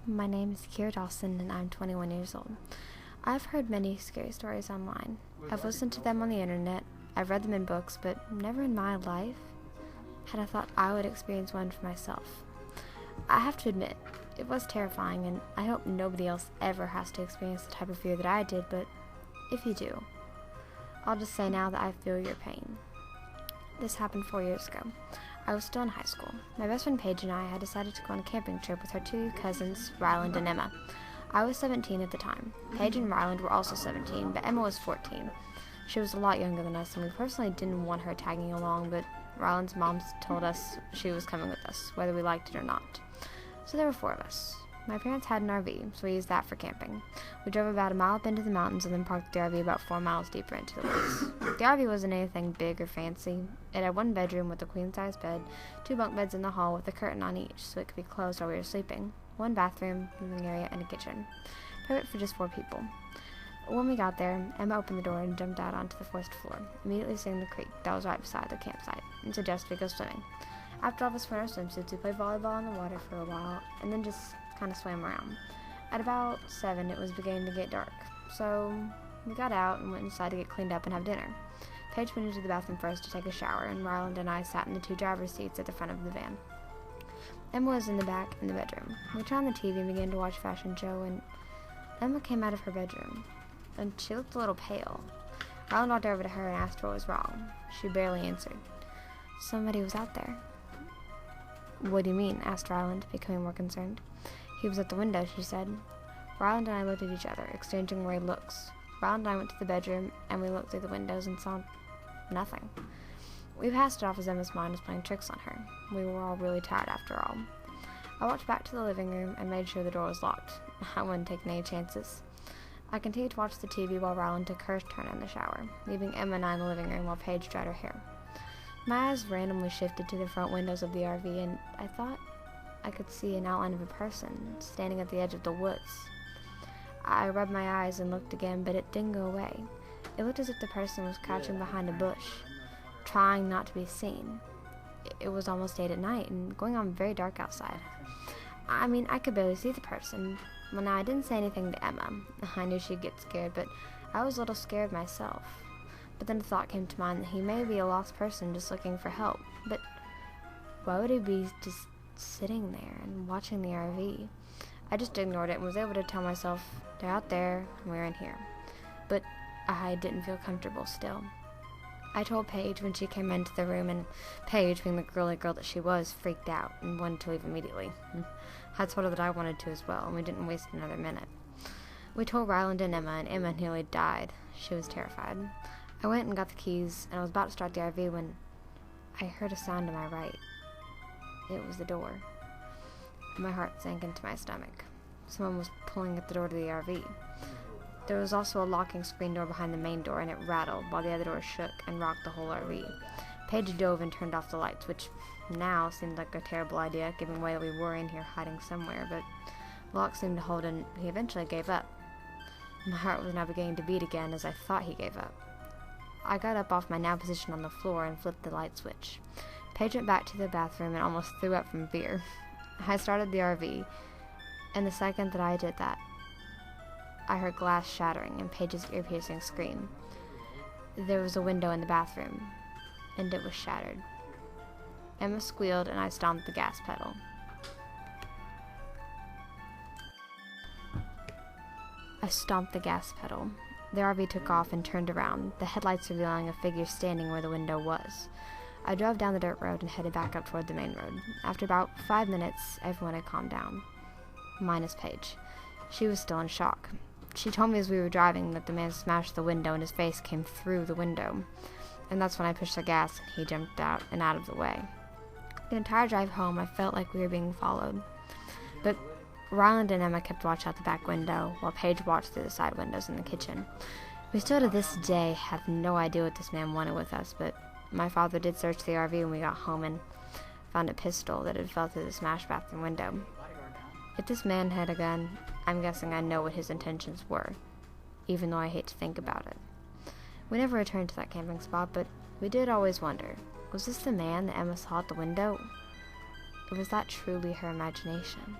my name is Kira Dawson and I'm 21 years old. I've heard many scary stories online. I've listened to them on the internet, I've read them in books, but never in my life had I thought I would experience one for myself. I have to admit, it was terrifying, and I hope nobody else ever has to experience the type of fear that I did, but if you do, I'll just say now that I feel your pain. This happened 4 years ago. I was still in high school. My best friend Paige and I had decided to go on a camping trip with her two cousins, Ryland and Emma. I was 17 at the time. Paige and Ryland were also 17, but Emma was 14. She was a lot younger than us, and we personally didn't want her tagging along, but Ryland's mom told us she was coming with us, whether we liked it or not. So there were 4 of us. My parents had an RV, so we used that for camping. We drove about a mile up into the mountains and then parked the RV about 4 miles deeper into the woods. The RV wasn't anything big or fancy. It had 1 bedroom with a queen-size bed, 2 bunk beds in the hall with a curtain on each so it could be closed while we were sleeping, 1 bathroom, living area, and a kitchen. Perfect for just 4 people. When we got there, Emma opened the door and jumped out onto the first floor, immediately seeing the creek that was right beside the campsite, and suggested we go swimming. After all of us put our swimsuits, we played volleyball in the water for a while, and then just kind of swam around. At about 7, it was beginning to get dark, so we got out and went inside to get cleaned up and have dinner. Paige went into the bathroom first to take a shower, and Ryland and I sat in the 2 driver's seats at the front of the van. Emma was in the back in the bedroom. We turned on the TV and began to watch a fashion show, and Emma came out of her bedroom, and she looked a little pale. Ryland walked over to her and asked what was wrong. She barely answered. Somebody was out there. What do you mean? Asked Ryland, becoming more concerned. He was at the window, she said. Ryland and I looked at each other, exchanging worried looks. Ryland and I went to the bedroom, and we looked through the windows and saw nothing. We passed it off as Emma's mind was playing tricks on her. We were all really tired after all. I walked back to the living room and made sure the door was locked. I wouldn't take any chances. I continued to watch the TV while Ryland took her turn in the shower, leaving Emma and I in the living room while Paige dried her hair. My eyes randomly shifted to the front windows of the RV, and I thought I could see an outline of a person standing at the edge of the woods. I rubbed my eyes and looked again, but it didn't go away. It looked as if the person was crouching behind a bush, trying not to be seen. It was almost 8 at night and going on very dark outside. I mean, I could barely see the person. Well, now, I didn't say anything to Emma. I knew she'd get scared, but I was a little scared myself. But then a thought came to mind that he may be a lost person just looking for help. But why would he be just sitting there and watching the RV? I just ignored it and was able to tell myself, they're out there and we're in here. But I didn't feel comfortable still. I told Paige when she came into the room, and Paige, being the girly girl that she was, freaked out and wanted to leave immediately. I told her that I wanted to as well, and we didn't waste another minute. We told Ryland and Emma nearly died. She was terrified. I went and got the keys, and I was about to start the RV when I heard a sound to my right. It was the door. My heart sank into my stomach. Someone was pulling at the door to the RV. There was also a locking screen door behind the main door, and it rattled while the other door shook and rocked the whole RV. Paige dove and turned off the lights, which now seemed like a terrible idea, given the way that we were in here hiding somewhere, but the lock seemed to hold, and he eventually gave up. My heart was now beginning to beat again as I thought he gave up. I got up off my now position on the floor and flipped the light switch. Paige went back to the bathroom and almost threw up from fear. I started the RV, and the second that I did that, I heard glass shattering and Paige's ear-piercing scream. There was a window in the bathroom, and it was shattered. Emma squealed, and I stomped the gas pedal. The RV took off and turned around, the headlights revealing a figure standing where the window was. I drove down the dirt road and headed back up toward the main road. After about 5 minutes, everyone had calmed down. Minus Paige. She was still in shock. She told me as we were driving that the man smashed the window and his face came through the window. And that's when I pushed the gas and he jumped out and out of the way. The entire drive home, I felt like we were being followed. But Ryland and Emma kept watch out the back window, while Paige watched through the side windows in the kitchen. We still to this day have no idea what this man wanted with us, but my father did search the RV when we got home and found a pistol that had fell through the smashed bathroom window. If this man had a gun, I'm guessing I know what his intentions were, even though I hate to think about it. We never returned to that camping spot, but we did always wonder, was this the man that Emma saw at the window? Or was that truly her imagination?